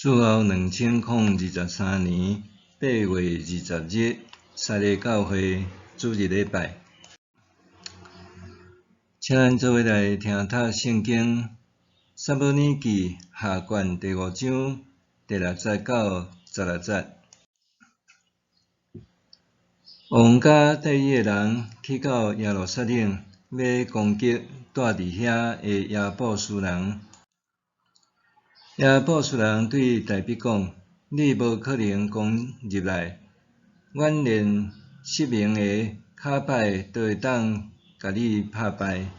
主后2023年8月20日，撒利教会主日礼拜，请咱做伙来听读圣经《撒母耳记》下卷第5章第6节到16节。王甲带伊个人去到耶路撒冷，要攻击住伫遐个亚布斯人。亚布斯人对大卫讲：“你无可能攻入来，阮连10名个骹摆都会当甲你拍败。”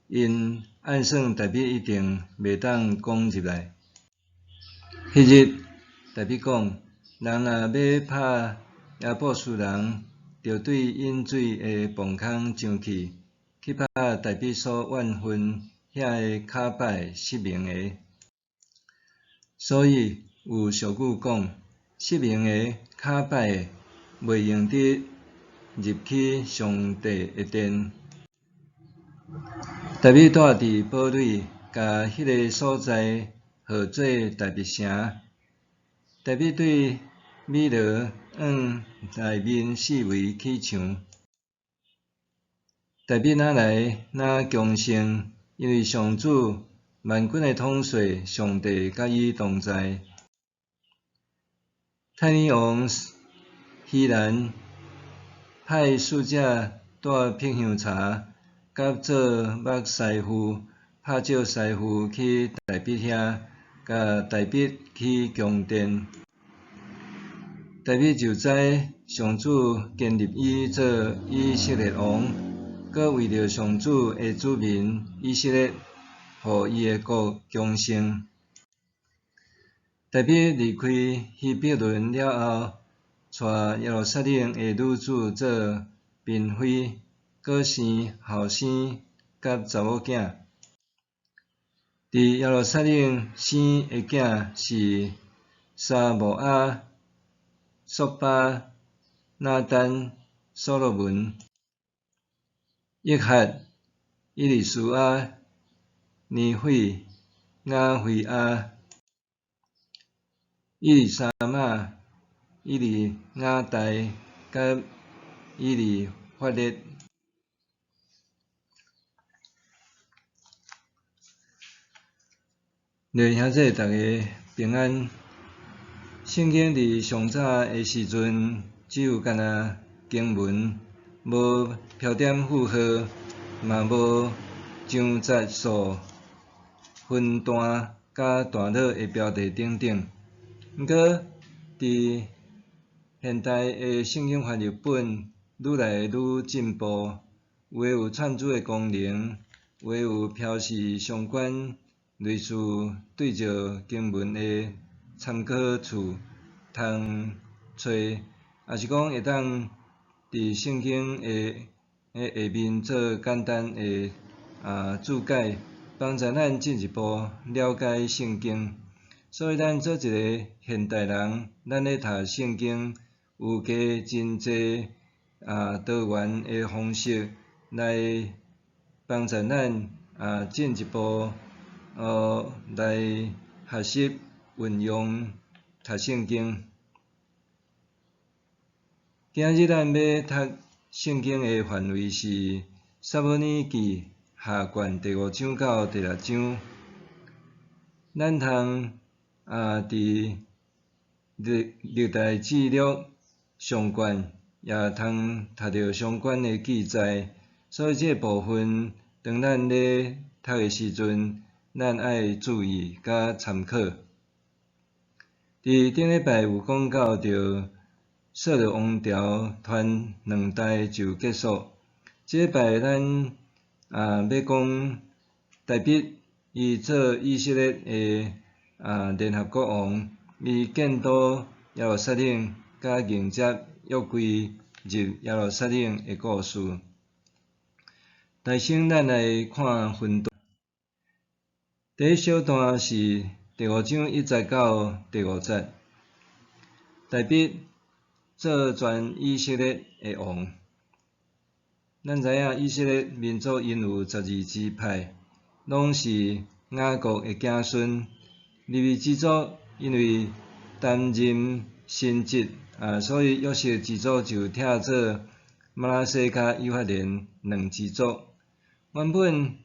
因暗算大卫一定袂当攻入来。迄日，大卫讲：“人若要拍亚布斯人，就对引水个磅空上去，去拍大卫所怨恨遐个骹摆10名个。所以有俗语讲：10名个骹摆袂用得入去上帝个殿。大卫住伫堡垒，甲迄个所在号做大卫城。大卫对米罗往内面四围起墙。大卫哪来哪强盛，因为上主万军的统帅上帝甲伊同在。太尼王希兰派使者带辟香茶甲做目师傅拍照师傅去大卫遐，甲大卫去宫殿。大卫就知上主建立伊做以色列王，搁为着上主的子民以色列，互伊的国强盛。大卫离开希伯伦了后，带耶路撒冷的女子做嫔妃，搁生后生甲查某囝。伫耶路撒冷生的囝是沙摩亚、索巴、拿单、所罗门、约翰、以利书亚、尼斐、雅菲亚、以利沙玛、以利雅代甲以利法列。弟兄姊妹大家平安。圣经伫上早的时阵，只有干那经文，无标点符号，嘛无章节数、分段甲段落的标题等等。毋过，伫现代的圣经翻译本愈来愈进步，有的有串珠的功能，有的有标示相关类似对照经文的参考处，通找，也是讲会当伫圣经的下面做简单的注解，帮助咱进一步了解圣经。所以咱做一个现代人，咱咧读圣经有加真济多元的方式来帮助咱进一步来学习运用读圣经。今日咱要读圣经的范围是撒母耳记下卷第5章到第6章。咱通伫历代志录上卷也通读到相关的记载，所以这个部分当咱咧读的时阵，咱爱注意甲参考。伫顶礼拜有讲到着扫罗王朝传2代就结束，这礼拜咱要讲大卫伊做以色列的联合国王，伊建都耶路撒冷，甲迎接约柜入耶路撒冷的故事。大先咱来看分段。第一小段是第5章1节到第5节。大卫做全以色列的王。咱知影以色列民族因有12支派，拢是雅各的子孙。利未支族因为担任神职所以约瑟支族就拆做马拉西甲以法莲两支族。原本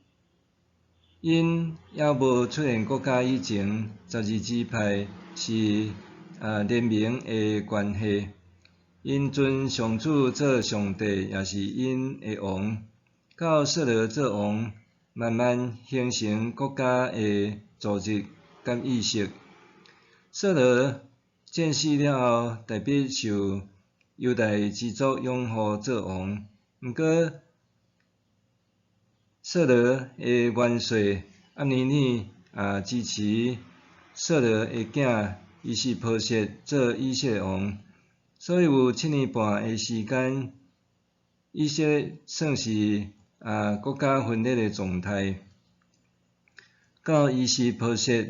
因还无出现国家以前，12支派是联名的关系。因尊上主做上帝，也是因的王。到扫罗做王，慢慢形成国家的组织甲意识。扫罗战死了后，大必受犹大支族拥护做王。毋过，扫罗的元帅押尼尼支持扫罗的囝伊斯波设做以色列王。所以有7年半的时间，以色列算是国家分裂的状态。到伊斯波设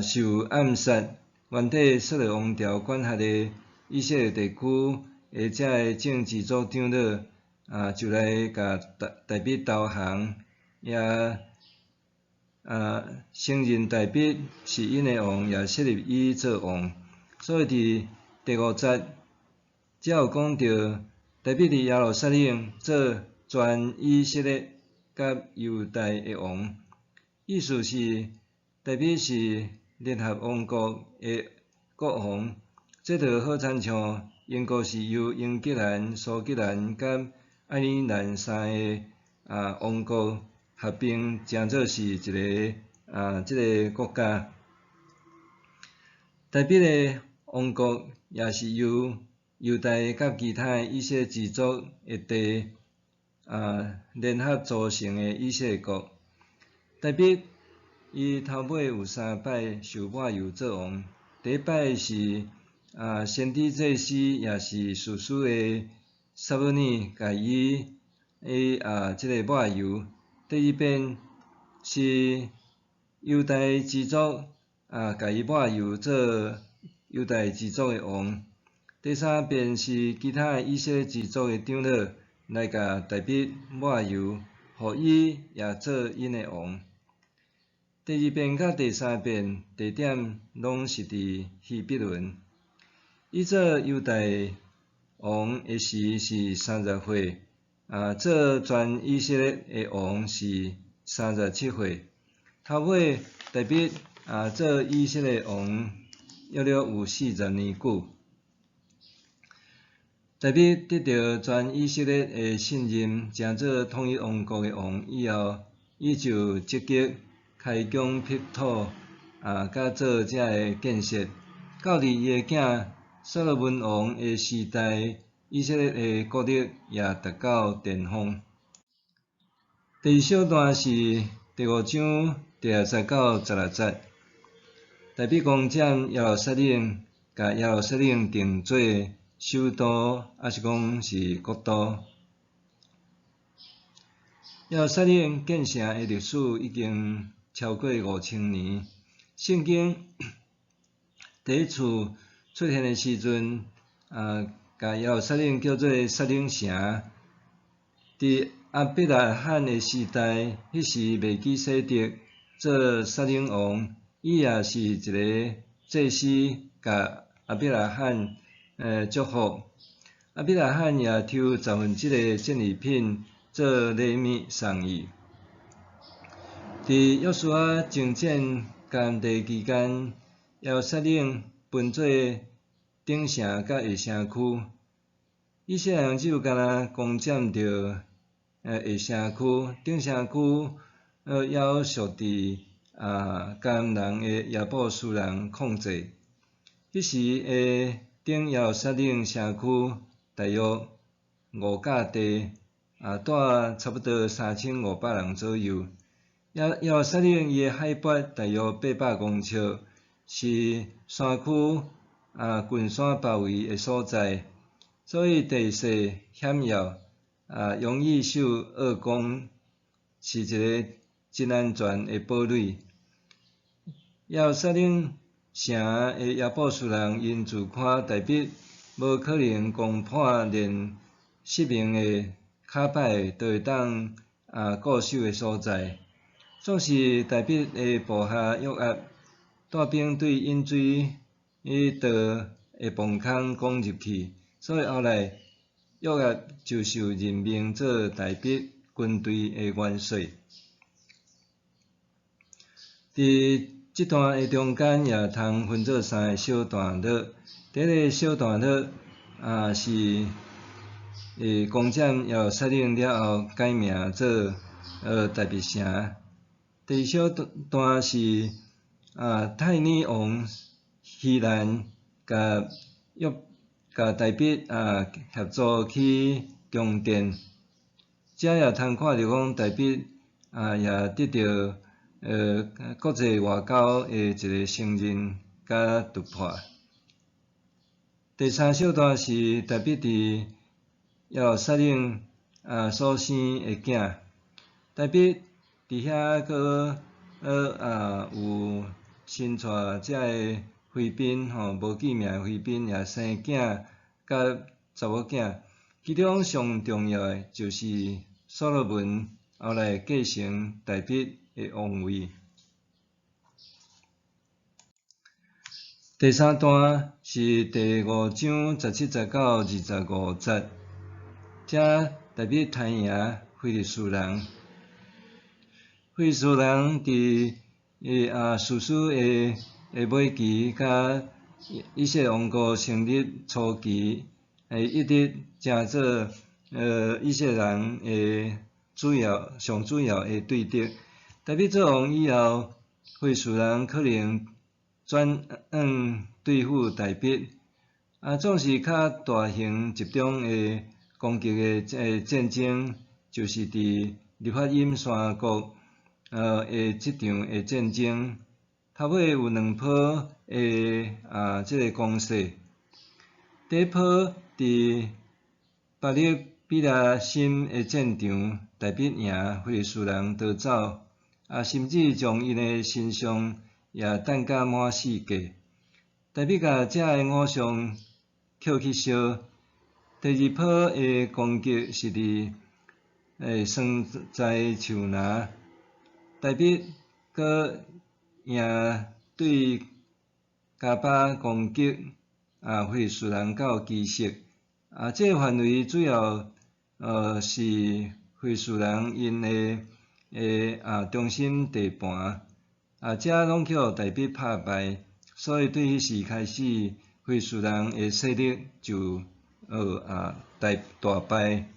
受暗杀，原底扫罗王朝管辖的以色列地区的遮个政治组长老就来甲大必投降，也承认大必是因的王，也设立伊做王。所以伫第5节，才有讲到大必伫耶路撒冷做全以色列甲犹大的王，意思是大必是联合王国的国王。这就好亲像英国是由英格兰、苏格兰甲爱尔兰3个王国合并，成做是一个这个国家。大必的王国也是由犹大甲其他以色列支族的地联合组成的以色列国。大必伊头尾有3摆受抹油做王，第一摆是先知祭司也是士师的撒母耳甲伊这个抹油。第二遍是犹大支族甲伊抹油做犹大支族的王。第三遍是其他以色列支族的长老来甲大必抹油，互伊也做因的王。第2遍甲第3遍地点拢是伫希伯伦。伊做犹大王的时是30岁，做全以色列的王是37岁。头尾大必做以色列王约有40年久。大必得到全以色列的信任，成做统一王国的王以后，伊就积极开疆辟土，甲做遮个建设。到伫伊的囝所罗门王的时代，以色列的国力也达到巅峰。第二小段是第5章第20到16节。大必攻占耶路撒冷，甲耶路撒冷定做首都，还是讲是国都。耶路撒冷建成的历史已经超过5000年。圣经第一次出现的时阵，甲耶路撒冷叫做撒冷城。伫亚伯拉罕的时代，迄时麦基洗德做撒冷王，伊也是一个祭司，甲亚伯拉罕祝福。亚伯拉罕也抽1/10的战利品做礼物送伊。伫约书亚征战甘地期间，耶路撒冷分做顶城甲下城区。以色列人只有干那攻占着下城区，顶城区还属伫甘人的耶布斯人控制。迄时顶耶路撒冷城区大约5甲地，住差不多3500人左右。耶路撒冷伊的海拔大约800公尺，是山区群山包围的所在，所以地势险要，容易受恶攻，是一个真安全的堡垒。耶路撒冷城的耶布斯人因自看大必无可能攻破连10名的卡摆都会当固守的所在，总是大必的部下约押带兵对引水道的磅空攻入去，所以后来约押就受任命做大笔军队的元帅。伫这段的中间也通分做3个小段落。第一个小段落是攻占耶路撒冷了后改名做大卫城。第二小段是太尼王希兰甲大卫协助去攻殿，遮也通看到讲大卫也得到国际外交的一个承认甲突破。第三小段是大卫伫耶路撒冷所生的囝，大卫伫遐佫有生带遮个妃嫔无记名的妃嫔，也生囝甲查某囝，其中上重要的就是所罗门后来继承大卫的王位。第三段是第5章17、19、25节，遮大卫弹赢非利士人。非利士人伫士师的尾期，甲以色列王国成立初期，一直成做以色列人的上主要的对敌。大卫做王以后，非利士人可能转对付大卫，总是较大型集中的攻击的战争，就是伫利法因山谷的这场的战争，头尾有2波的这个攻势。第一波伫巴勒比拉辛的战场，大卫赢非利士人逃走，甚至将因的身上也弹甲满世界。大卫甲遮个偶像捡去烧。第二波的攻击是伫酸在树林，大卫佫赢对加巴攻击非利士人到基色。这个范围主要是非利士人因的中心地盘，遮拢去互大卫拍败，所以对迄时开始，非利士人的势力就大败。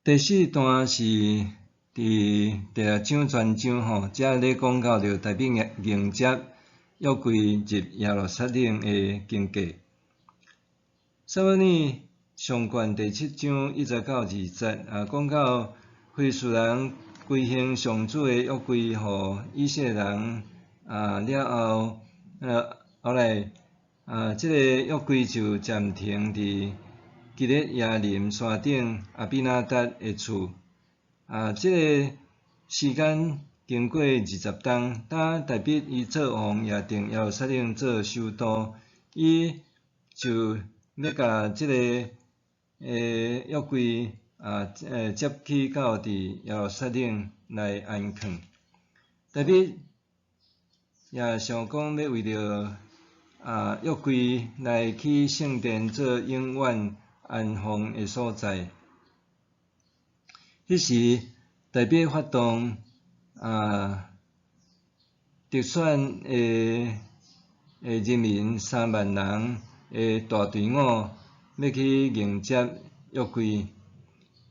第4段是伫第6章全章遮咧讲到着大卫迎接约柜入耶路撒冷的经过。撒母耳上卷第7章1到20节讲到非利士人归献上主的约柜互以色列人了后，后来这个约柜就暂停伫基列耶林山顶比拿达的厝。这个时间经过20冬，当大卫伊做王，也定耶路撒冷做首都，伊就要甲这个约柜接去到伫耶路撒冷来安放。大卫也想讲要为着约柜来去圣殿做永远安放的所在。迄时大卫发动特选的人民3万人的大队伍，要去迎接约柜。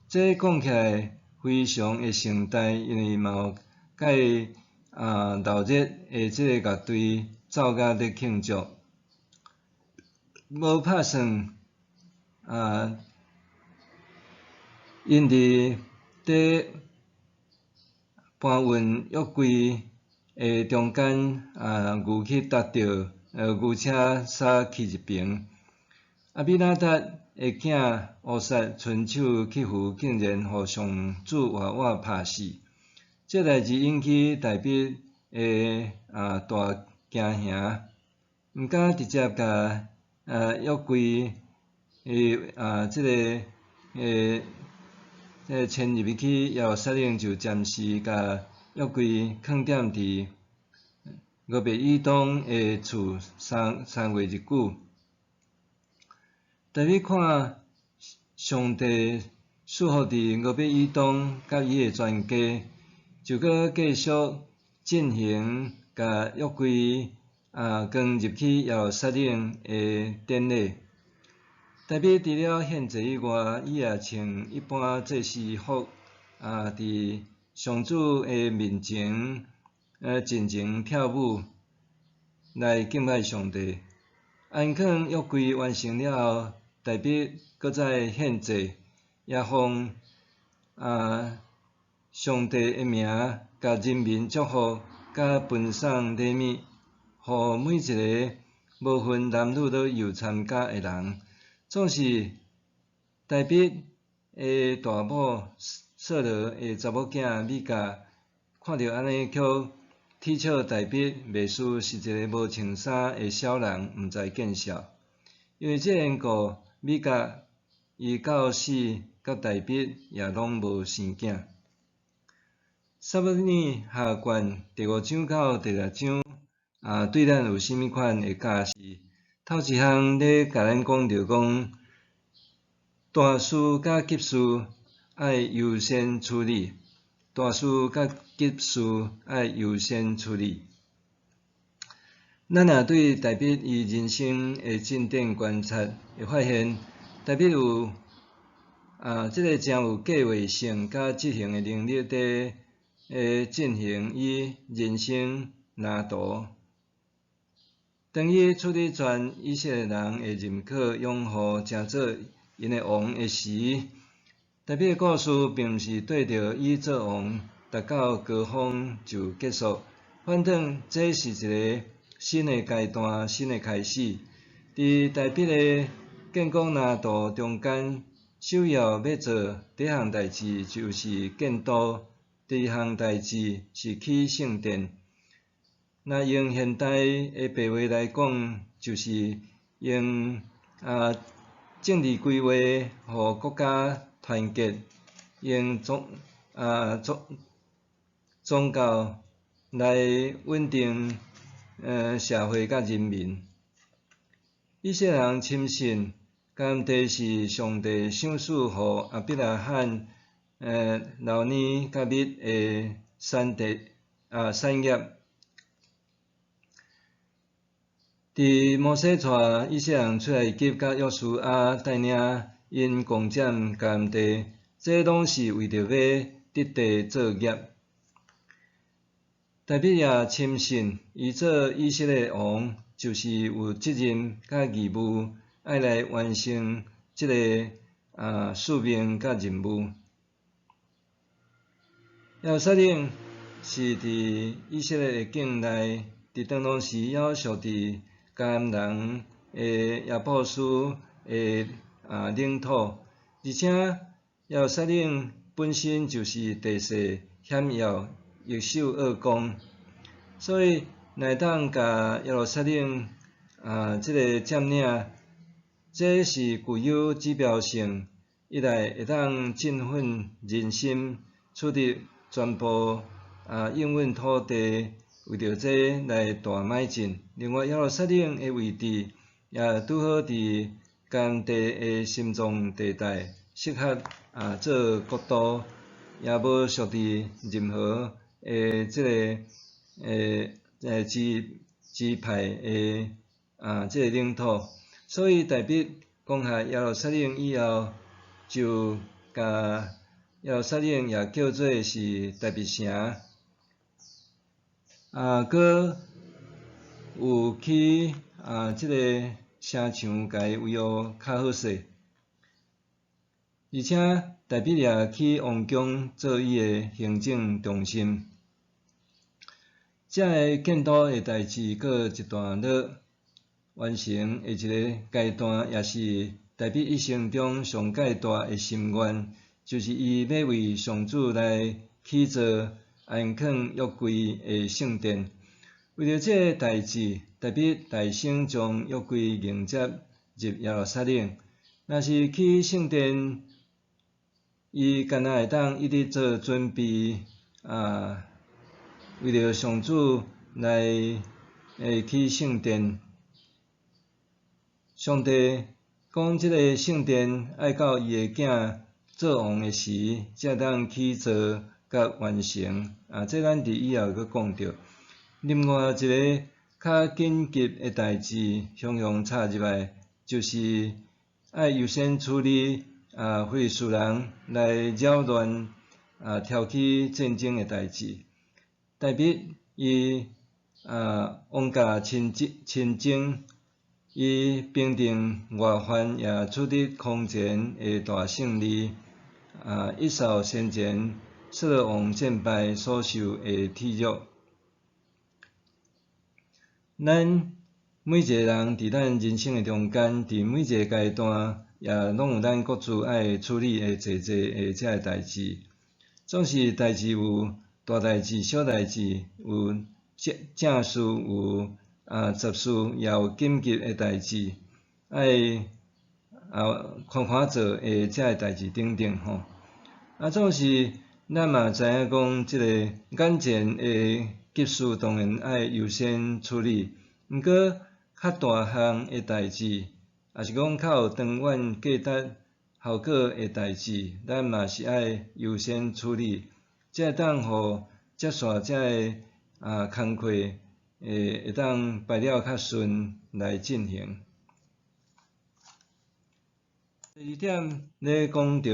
这讲起来非常的盛大，因为嘛有介热的这个乐队奏甲咧庆祝。无拍算因伫搬运约柜的中间牛去搭着牛车杀去一边。比拿达的囝乌撒伸手去扶，竟然互上主活活拍死。这代志引起大卫的大惊吓，毋敢直接甲约柜这个迁入去耶路撒冷，就暂时甲约约柜放踮伫俄别以东的厝3月日久。大卫看上帝束缚伫俄别以东甲伊的全家，就搁继续进行甲约柜扛入去耶路撒冷的典礼。大卫除了献祭以外，伊也穿一般祭司服，伫上主的面前，尽情跳舞来敬拜上帝。安放约柜完成了后，大卫搁再献祭，也奉上帝的名，甲人民祝福，甲分送礼物，互每一个无分男女老幼参加的人。总是大卫的大某扫罗的查某囝米甲，看到安尼却踢笑大卫，袂输是一个无穿衫的小人，毋知见笑。因为这缘故，米甲伊到死，甲大卫也拢无生囝。撒母耳下卷第5章到第6章，对咱有甚物款的教示？头一项咧，甲咱讲着讲，大事甲急事爱优先处理，大事甲急事爱优先处理。咱若对大卫伊人生的进展观察，会发现大卫有即个真有计划性甲执行的能力伫进行伊人生蓝图。当伊处理全以色列人的认可拥护，成做因的王的时，大卫的故事并毋是对着伊做王，达到高峰就结束。反正这是一个新的阶段、新的开始。伫大卫的建国蓝图中间，首要做第一项代志就是建都，第二项代志是起圣殿。若用现代的白话来讲，就是用政治规划，互国家团结；用宗教来稳定社会甲人民。以色列人深信，甘地是上帝赏赐互亚伯拉罕老年甲密的产业。伫摩西带以色列人出来埃及，甲约书亚带领因攻占甘地，这拢是为着要得地作业。大卫也深信，伊做以色列王，就是有责任甲义务，爱来完成即个使命甲任务。耶路撒冷是伫以色列的境内，伫当当时要属伫迦南人的亚布斯的领土，而且耶路撒冷本身就是地势险要、易守恶攻，所以乃当甲耶路撒冷即个占领，这是具有指标性，一来会当振奋人心，取得全部应允土地。为着这来大迈进。另外，耶路撒冷的位置也拄好伫甘地的心脏地带，适合做国都，也无属伫任何即个支派的即个领土。所以大卫攻下耶路撒冷以后，就甲耶路撒冷也叫做是大卫城。佮有去即个城墙，甲伊维护较好势，而且大卫也去王宫做伊的行政中心。这个建都的代志过一段落完成的一个阶段，也是大卫一生中上界大的心愿，就是伊要为上主来起造安放约柜的圣殿。为着这个代志，大卫大声将约柜迎接入耶路撒冷。若是去圣殿，伊干那会当一直做准备，为着上主来去圣殿。上帝讲即个圣殿爱到伊诶囝做王诶时，才当起造甲完成。这咱伫以后佫讲着。另外一个较紧急诶代志，常插入来，就是爱优先处理非利士人来扰乱挑起战争诶代志。代表伊王家亲征。伊平定外患也取得空前诶大胜利，一扫先前扫罗王战败所受诶体辱。咱每一个人伫咱人生诶中间，伫每一个阶段，也拢有咱各自爱处理诶济诶遮个代志。总是代志有大代志、小代志，有正事有。杂事也有紧急诶代志，爱看做诶遮个代志等等吼。总是咱嘛知影讲，即个眼前诶急事当然爱优先处理，毋过较大项诶代志，也是讲较有长远价值效果诶代志，咱嘛是爱优先处理，才会当互接续遮个工课。会当排了较顺来进行。第二点咧讲到，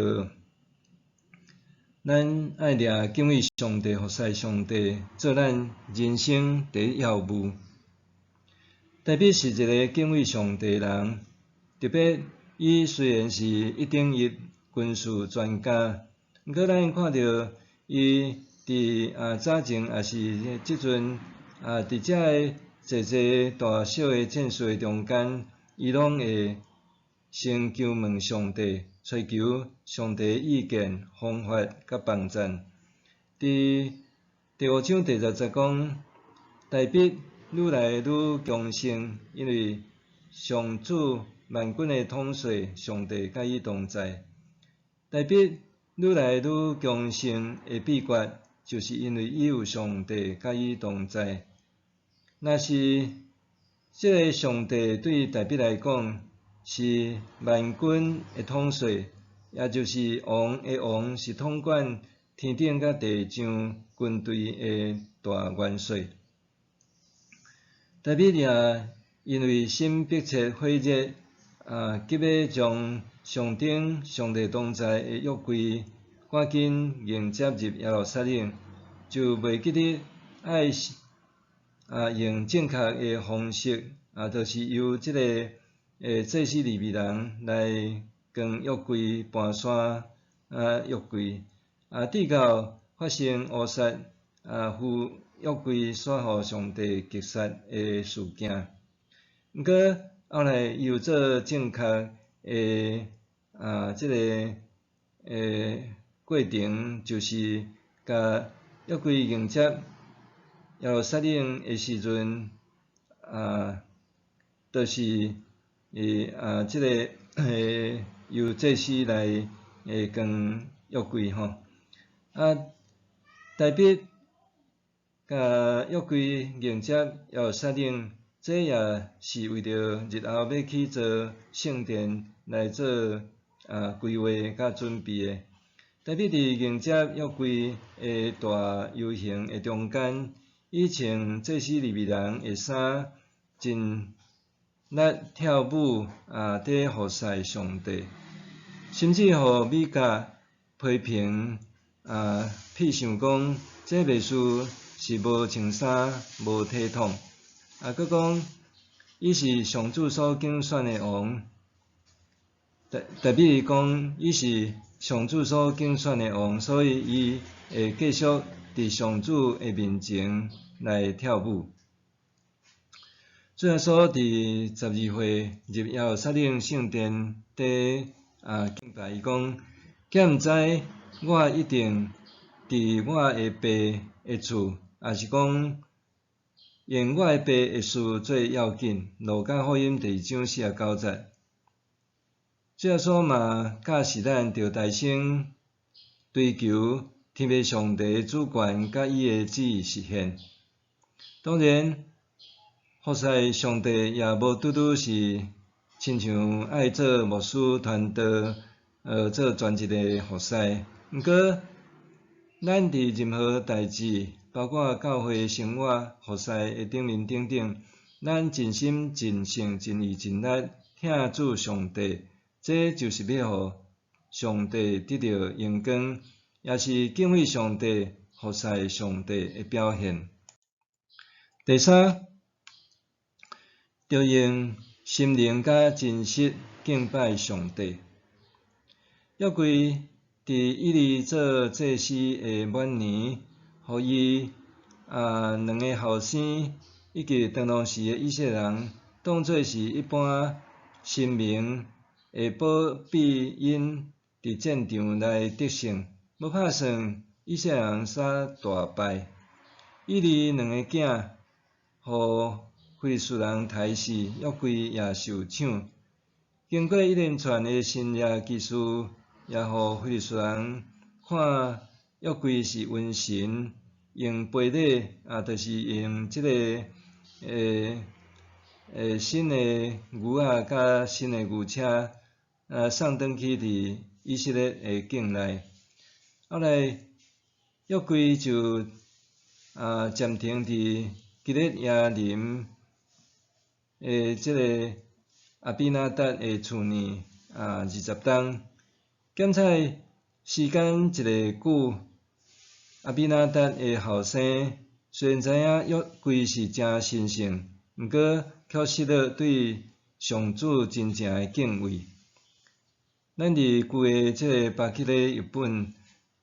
咱爱掠敬畏上帝、服侍上帝，做咱人生第一要务。特别是一个敬畏上帝人，特别伊虽然是一等一军事专家，毋过咱看到伊伫早前也是即阵。伫遮个济大小诶战事诶中间，伊拢会先求问上帝，寻求上帝诶意见、方法甲帮赞。伫第5章第10节讲，大笔愈来愈强盛，因为上主万军诶统帅上帝甲伊同在。大笔愈来愈强盛诶秘诀，就是因为伊有上帝甲伊同在。若是即个上帝对大笔来讲是万军诶统帅，也就是王诶王，是统管天顶甲地上军队诶大元帅。大笔也因为心迫切火热，急要将上顶上帝同在诶约柜赶紧迎接入耶路撒冷，就袂记得爱用正确诶方式，就是由即个祭司利未人来将约柜搬山约柜，直到发生乌撒赴约柜煞互上帝击杀诶事件。毋过后来又做正确诶即个过程，就是甲约柜迎接耶路撒冷诶时阵，就是即个由祭司来将约柜吼，大笔甲约柜迎接耶路撒冷，这也是为着日后要去做圣殿来做规划甲准备诶。大笔伫迎接约柜诶大游行诶中间，伊穿祭司利未人诶衫，真力跳舞伫服侍上帝，甚至互米甲批评屁想讲，这袂输是无穿衫、无体统。佮讲伊是上主所拣选诶王，大笔讲伊是上主所拣选诶王，所以伊会继续伫上主诶面前来跳舞。主耶稣伫12岁入耶路撒冷圣殿底敬拜，伊讲：敢毋知我一定伫我诶爸诶厝，也是讲用我诶爸诶事最要紧。路加福音第2章49节。主耶稣嘛教示咱着大声追求天父上帝主权甲伊诶旨意实现。当然，服侍上帝也无拄拄是亲像爱做牧师传道，做全职诶服侍。毋过，咱伫任何代志，包括教会生活、服侍诶顶面等等，咱尽心、尽性、尽意、尽力听主上帝，这就是要互上帝得到荣光，也是敬畏上帝、服侍上帝诶表现。第三，着用心灵甲真实敬拜上帝。约柜伫伊犁做祭司诶晚年，互伊两个后生以及当当时诶以色列人当作是一般神明会保庇因伫战场内得胜，要拍算以色列人杀大败。伊犁两个囝，互非利士人杀死，约柜也受抢。经过一连串诶新约奇事，也互非利士人看约柜是瘟神，用赔礼就是用即个新诶牛仔甲新诶牛车送转去伫以色列诶境内。后来约柜就暂停伫基列耶林即个阿比那达诶厝呢20冬。检查时间一个久，阿比那达诶后生虽然知影约柜是真神圣，毋过却失了对上主真正诶敬畏。咱伫旧诶即个巴吉咧译本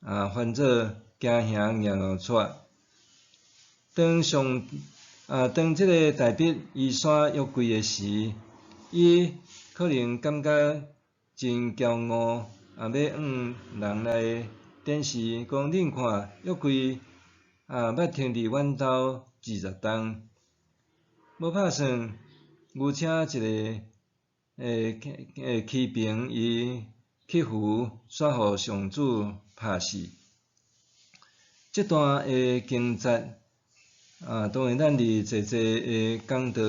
翻做家兄硬后带。当即个大笔移山约柜诶时，伊可能感觉真骄傲，要人来展示讲恁看约柜捌停伫阮兜20冬，要拍算牛车一个骑兵伊去扶，煞互上主拍死。这段诶经节当然咱伫济诶讲道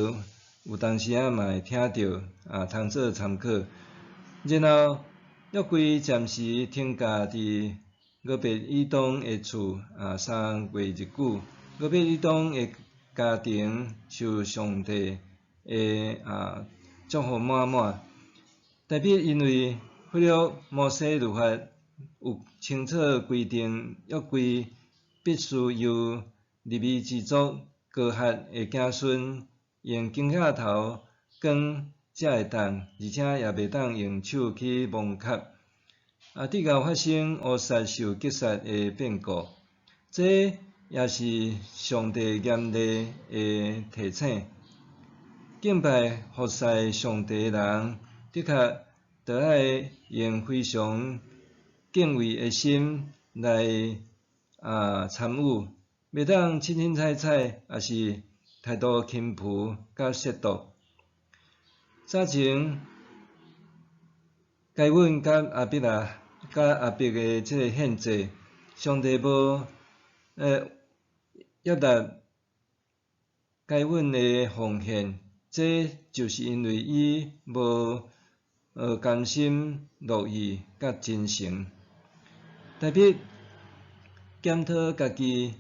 有当时嘛会听到通做参考。然后约柜暂时停驾伫俄别以东诶厝3月日久，俄别以东诶家庭受上帝诶祝福满满。特别因为忽略摩西律法有清楚规定，约柜必须由利未支族哥哈诶子孙用镜仔头光才会当，而且也袂当用手去摸卡。直到发生乌撒受击杀诶变故，这也是上帝严厉诶提醒。敬拜服侍上帝诶人，的确着爱用非常敬畏诶心来参与，袂当凊凊彩彩，也是态度轻浮甲亵渎。早前该阮甲阿伯诶即个献祭，上帝无约纳该阮诶奉献，这就是因为伊无甘心乐意甲真诚。特别检讨家己，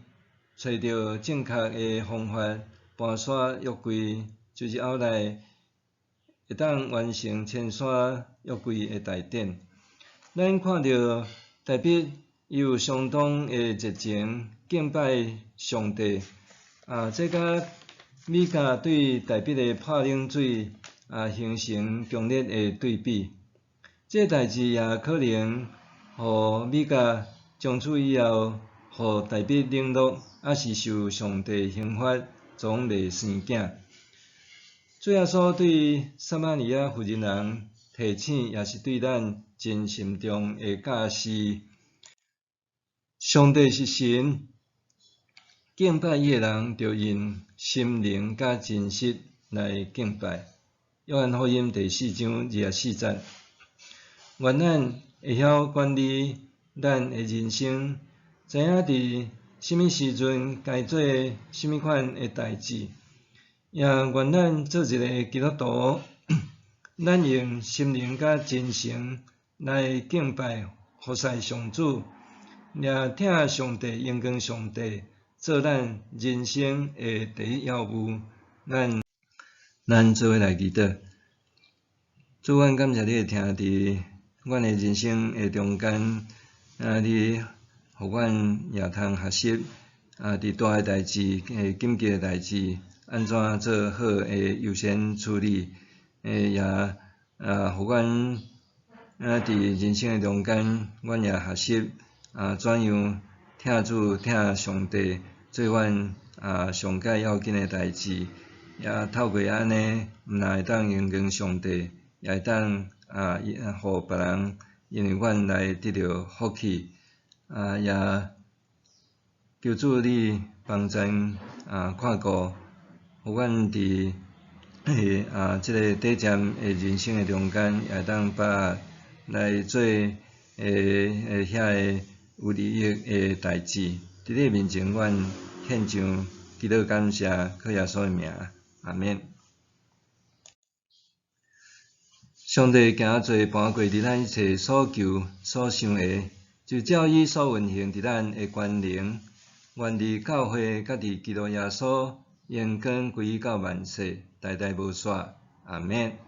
找到正确诶方法，搬山约柜，就是后来会当完成迁山约柜诶大典。咱看到大笔伊有相当诶热情敬拜上帝，这甲米迦对大笔诶拍冷水形成强烈诶对比。这代志也可能互米迦从此以后，互大笔冷落，还是受上帝刑罚，总袂生囝。最后所对撒玛利亚妇人人提醒，也是对咱真心中诶教示。上帝是神，敬拜伊诶人着用心灵甲真实来敬拜。约翰福音第4章24节，愿咱会晓管理咱诶人生，知影伫什么时阵该做什么款的代志，也愿咱做一个基督徒，咱用心灵甲真诚来敬拜、服侍上主，也听上帝应跟上帝做咱人生的第一要务。咱做伙来祈祷。主，阮感谢你的听伫阮的人生的中间，你互阮也通学习伫大诶代志、紧急诶代志，安怎做好诶优先处理，也互阮伫人生诶中间，阮也学习怎样听主、听上帝做阮上界要紧诶代志，也透过安尼，毋但会当荣光上帝，也会当互别人因为阮来得到福气，也求主你帮助看顾，互阮伫即个短暂诶人生诶中间，也会当把握来做遐个有利益诶代志。伫你面前，阮献上祈祷感谢，靠耶稣诶名，阿免。上帝行做搬过伫咱一切所求所想的，就照伊所运行伫咱的权能，愿伫教会甲伫基督耶稣，荣光归于到万世，代代无煞，阿免。